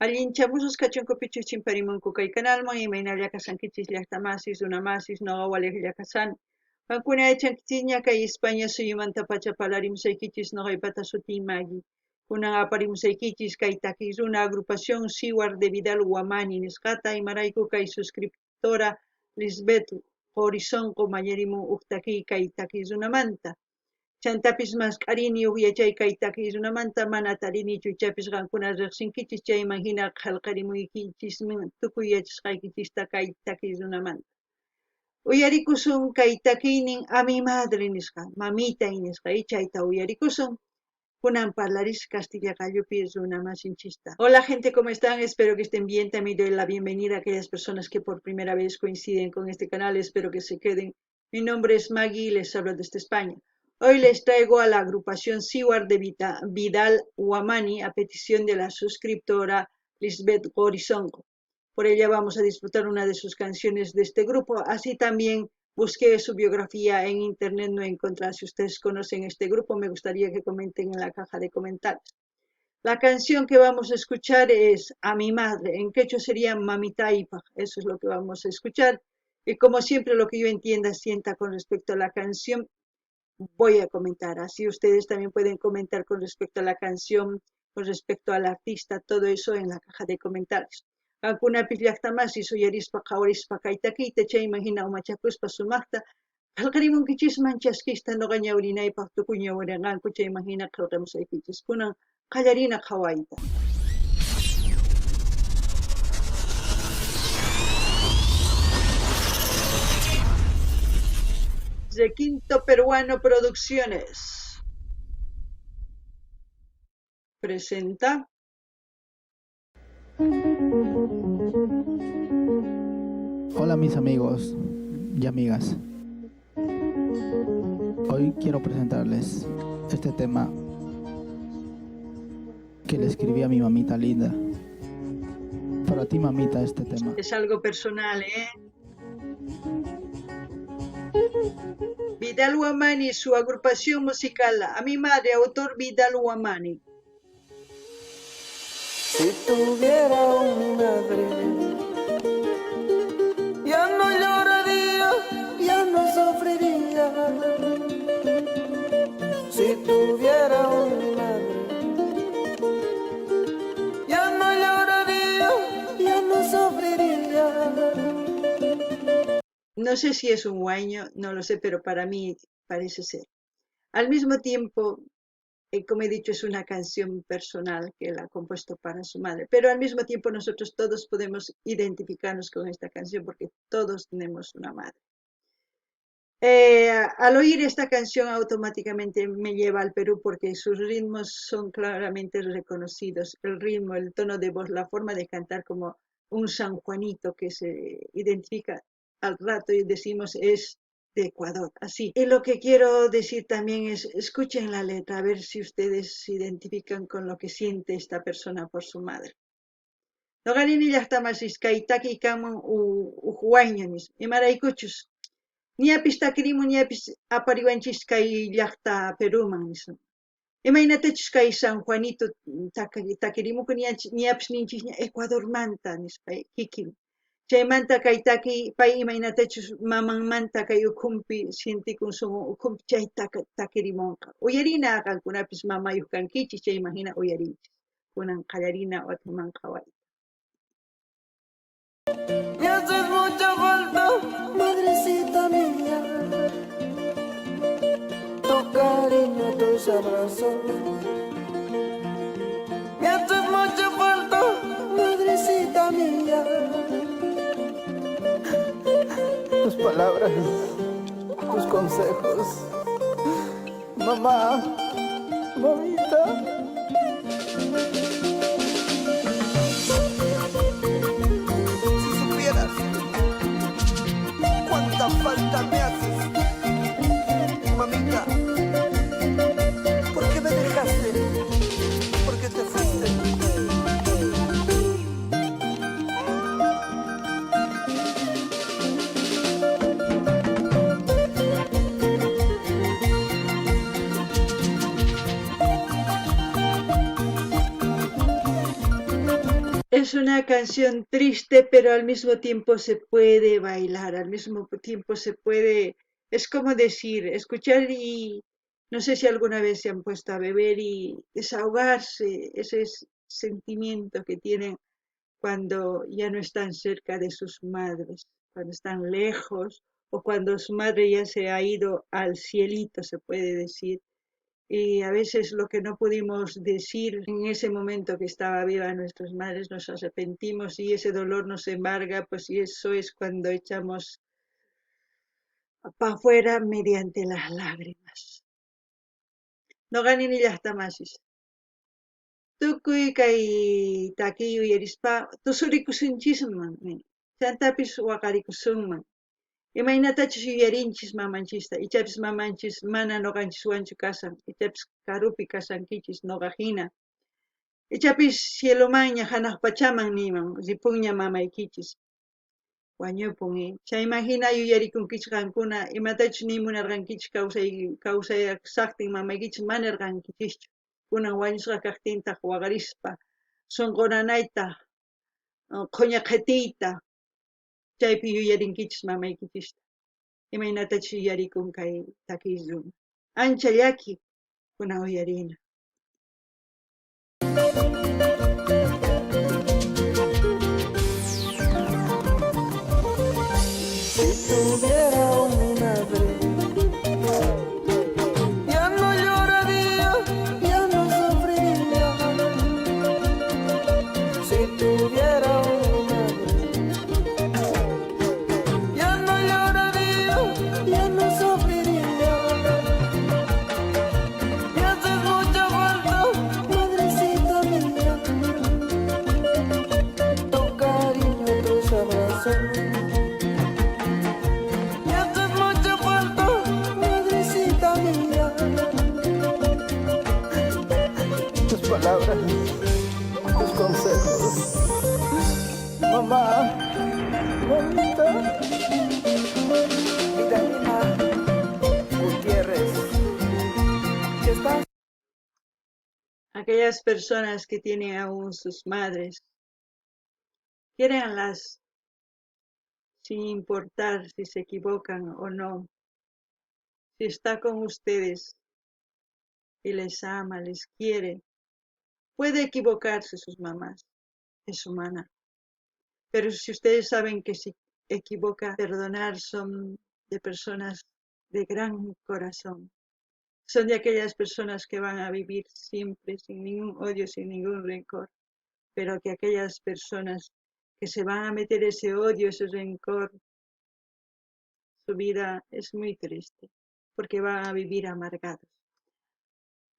Allinchamusus kachunkupichus chimparimunku kay kanalman imaynalla kasankichis llaqtamasis runamasis noqa waliqlla kasani. Qankuna aychankichikña kay España suyumanta pacha palarimusaykichis noqaypata sutin Maggie. Kunan aparimusaykichis kay takiq runa agrupación Siwar de Vidal Wamani nisqata imarayku kay suscriptora Lisbeth Horizonco mallarimun uqtaki kay takiq runamanta. Chantapis masqarini yachay kay takiq runamanta mana tarini chuchapis qankuna riqsinkichis chayman hina qallqarimuykichismi tukuy yachasqaykichista kay takiq runamanta. Uyarikusun kay takiynin a mi madre nisqa, mamitay nisqa chayta uyarikusun. Kunan parlaris Castilla Gallupi runamasinchista. Hola gente, ¿cómo están? Espero que estén bien. También doy la bienvenida a aquellas personas que por primera vez coinciden con este canal. Espero que se queden. Mi nombre es Maggie y les hablo desde España. Hoy les traigo a la agrupación Siwar de Vidal Wamani a petición de la suscriptora Lisbeth Horizonco. Por ella vamos a disfrutar una de sus canciones de este grupo. Así también busqué su biografía en internet, no encontré. Si ustedes conocen este grupo, me gustaría que comenten en la caja de comentarios. La canción que vamos a escuchar es A mi madre, en quechua sería Mamita Ipa, eso es lo que vamos a escuchar. Y como siempre, lo que yo entienda, sienta con respecto a la canción, voy a comentar. Así ustedes también pueden comentar con respecto a la canción, con respecto al artista, todo eso en la caja de comentarios. Qankuna llaqtamasis uyarispa qhawarispa kay takiyta chayman hina umachakuspa sumaqta qillqarimunkichisman chaskista noqa ñawrinaypaq tukuy ñawrinqanku chayman hina qillqamusaykichis kunan qallarina qhawayta. Requinto Peruano Producciones presenta Hola mis amigos y amigas. Hoy quiero presentarles este tema que le escribí a mi mamita linda. Para ti, mamita, este tema. Es algo personal, Vidal Wamani, su agrupación musical. A mi madre, autor Vidal Wamani. Si tuviera una madre, ya no lloraría, ya no sufriría. Si tuviera una madre, ya no lloraría, ya no sufriría. No sé si es un guaño, no lo sé, pero para mí parece ser. Al mismo tiempo, como he dicho, es una canción personal que él ha compuesto para su madre, pero al mismo tiempo nosotros todos podemos identificarnos con esta canción porque todos tenemos una madre. Al oír esta canción automáticamente me lleva al Perú porque sus ritmos son claramente reconocidos, el ritmo, el tono de voz, la forma de cantar como un San Juanito que se identifica al rato y decimos es de Ecuador, así. Y lo que quiero decir también es, escuchen la letra, a ver si ustedes se identifican con lo que siente esta persona por su madre. Nogarini llaqtamasis kaytaki kaman uhuayñanis, imaraykuchus, niapis takirimu niapis apariwanchis kay llaqta Peruman nisun. Imaynatachus kay San Juanito takirimuku niapis ninchis Ecuador manta nispa kikin. Chaymanta kay taki pay imaynatachus mamanmanta kay ukhunpi sintikun sumun ukhunpi chay takirimunqa. Uyarina qankunapis mamayuq kankichis chayman hina uyarinchis. Kunan qallarina wathaman qhawayta. Me haces mucha falta, madrecita mía, tu cariño, tus abrazos. Me haces mucha falta, madrecita mía, tus palabras, tus consejos. Mamá, mamita. Cuánta falta me haces, mamita. ¿Por qué me dejaste? ¿Por qué te fuiste? Es una canción triste, pero al mismo tiempo se puede bailar, al mismo tiempo se puede, es como decir, escuchar y no sé si alguna vez se han puesto a beber y desahogarse, ese sentimiento que tienen cuando ya no están cerca de sus madres, cuando están lejos o cuando su madre ya se ha ido al cielito, se puede decir. Y a veces lo que no pudimos decir en ese momento que estaba viva nuestras madres nos arrepentimos y ese dolor nos embarga, pues y eso es cuando echamos para afuera mediante las lágrimas. No ganin ni las tamasis. Tukuy kay takiyu yarispa tusurikusunchisman. Chantapis waqarikusunman. Imaynatachus yuyarinchis mamanchista, ichapis mamanchis mana noqanchis kasan, ichapis karupi kasankichis noqajina. Ichapis cielomaña hanaq pachaman niman, ripunña mamaykichis. Wañupun, chay imagina yuyarikunkichis qankuna, imatachus nimunarqankichis kawsayaqsaqtin mamaykichis manarqankichischu. Kunan wañusqa kaqtintaq waqarispa, sunqunanayta, quña qhitiyta, chaypi yuyarinkichis mamaykichista. Imaynatachus yuyarikun kay takiyllum. Ancha llaki, kunan uyarina. Si tuviera un madre, ya no lloraría, ya no sufriría. Si tuviera un madre, ya no lloraría, ya no sufriría. Me haces mucha falta, madrecita mía. Tu cariño, tus abrazos. Palabras, tus consejos. Mamá, mamita, Vidalina Gutiérrez, ¿qué estás? Aquellas personas que tienen aún sus madres, quiéranlas sin importar si se equivocan o no. Si está con ustedes y les ama, les quiere, puede equivocarse sus mamás, es humana. Pero si ustedes saben que si equivoca, perdonar, son de personas de gran corazón. Son de aquellas personas que van a vivir siempre sin ningún odio, sin ningún rencor. Pero que aquellas personas que se van a meter ese odio, ese rencor, su vida es muy triste, porque van a vivir amargados.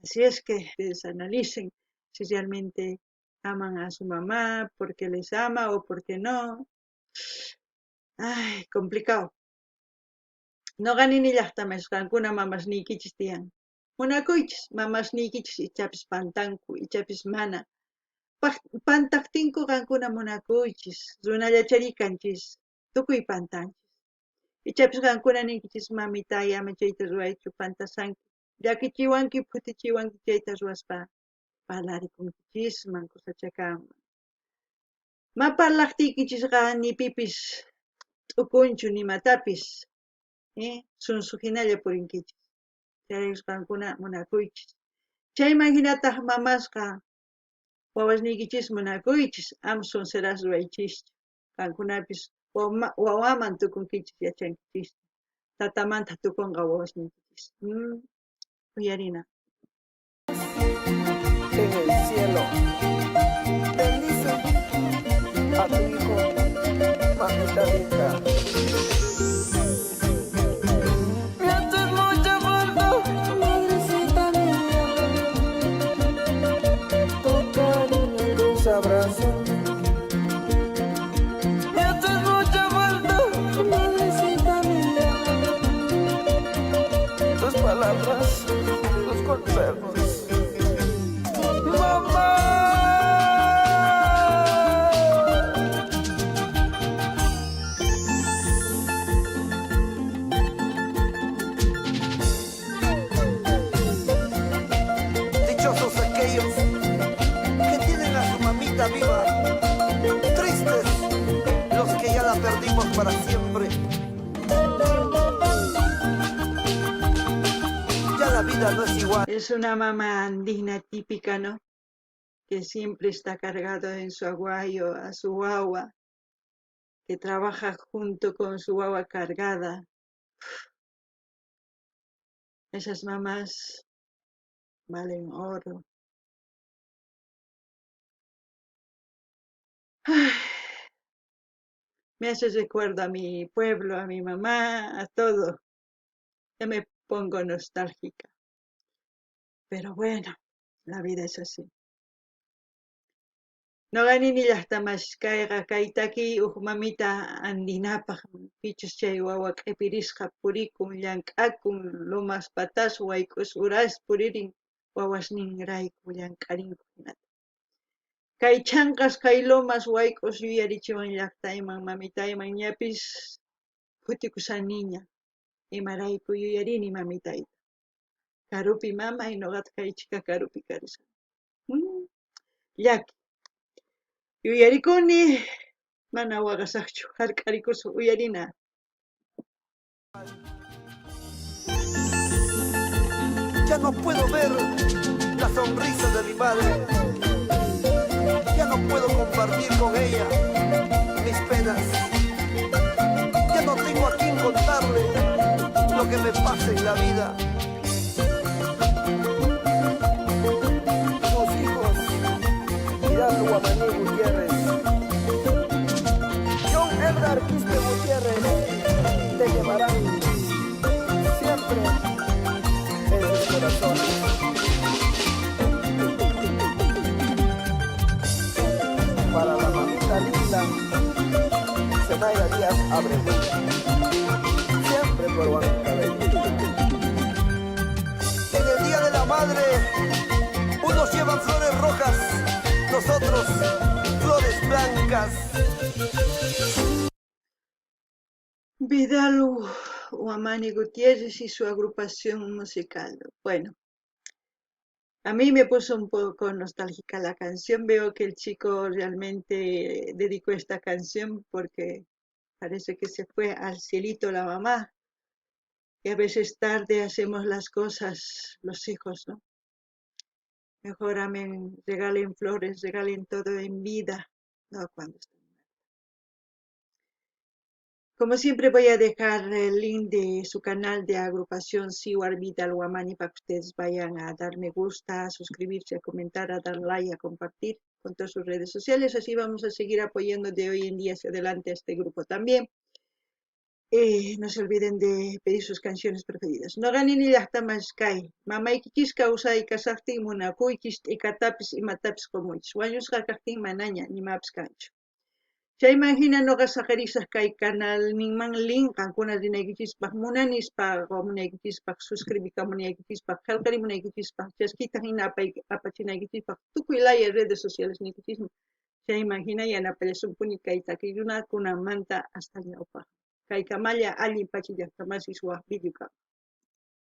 Así es que ustedes analicen si realmente aman a su mamá, porque les ama o porque no. Ay, complicado. No ganin ni llaqtamas qankuna mamasniykichis tiyan. Munakuychis mamasniykichis ichapis pantanku, ichapis mana. Pantaqtinku qankuna munakuychis, runallacharikanchis, tukuy pantanchis. Ichapis qankuna ninkichis mamita ama chayta ruwaychu pantasanki. Llakichiwanki, phutichiwanki chayta ruwaspa parlarikunchis kusachakaman. Ma parlaqtiykichisqa ni pipis t'ukunchu nimatapis, sunsuhinalla purinkichis. Chayarish qankuna munakuychis. Chayman hinataq mamasqa wawasniykichis munakuychis, ama sunsuras ruwaychischu. Qankunapis wawaman tukunkichis yachankichis. Tatamanta tukunqa wawasniykichis. Uyarina. En el cielo, bendice a tu hijo, mamita linda. Me haces mucha falta, madrecita mía. Tu cariño, tus abrazos. Me haces mucha falta, madrecita mía. Tus palabras, tus consejos. Dichosos aquellos que tienen a su mamita viva. para siempre. Ya la vida no es igual. Es una mamá andina típica, ¿no? Que siempre está cargado en su aguayo a su guagua, que trabaja junto con su guagua cargada. Esas mamás valen oro. Ay, me hace recuerdo a mi pueblo, a mi mamá, a todo. Ya me pongo nostálgica. Pero bueno, la vida es así. Noqanini llaqtamashkayqa kaytaki mamita andinapaq pichus chay wawa q'ipirisqa purikun, llank'akun, lumas patas wayk'us uras puririn wawasninrayku llank'arinku hinata. Kay chanqas kay lumas wayk'us yuyarichiwan llaqtayman mamitayman ñapis kutikusaniña imarayku yuyarini mamitayta. Karupi mamay nuqata kaychika karupi karisani. Llaki. Yuyarikuni mana waqasaqchu hark'arikusun uyarina. Ya no puedo ver la sonrisa de mi madre. Ya no puedo compartir con ella mis penas. Ya no tengo a quien contarle lo que me pasa en la vida. Sus hijos, Irán Guamaní Gutiérrez, John Edgar Quispe Gutiérrez, te llevarán siempre en sus corazones. Para la mamita linda, Zenaida Díaz Abreu, siempre por Huancabello. En el Día de la Madre, unos llevan flores rojas, nosotros flores blancas. Vidal Huamani Gutiérrez y su agrupación musical. Bueno, a mí me puso un poco nostálgica la canción. Veo que el chico realmente dedicó esta canción porque parece que se fue al cielito la mamá. Y a veces tarde hacemos las cosas los hijos, ¿no? Mejor amen, regalen flores, regalen todo en vida, no cuando estén. Como siempre voy a dejar el link de su canal de agrupación Siwar Vidal Huamani para que ustedes vayan a dar me gusta, a suscribirse, a comentar, a dar like, a compartir con todas sus redes sociales. Así vamos a seguir apoyando de hoy en día hacia adelante a este grupo también. No se olviden de pedir sus canciones preferidas. No ganen ni hasta más kai. Mamá kikisca usa y casarte munakuikis y catapis y matapis como es. Guayos jacartín manaña ni maps cancho. Se imagina no gasajerisas kay canal ningman link algunas de negitispa munanis pa munagitispa suscribika munagitispa halkari munagitispa chasquita hinapa y apachinagitispa tukuilaya redes sociales negitismo. Se imagina ya na pelesumpuni kay takiyuna kuna manta hasta ñaupa. Kay kamalla allin pachilla kamasi suwa videoka.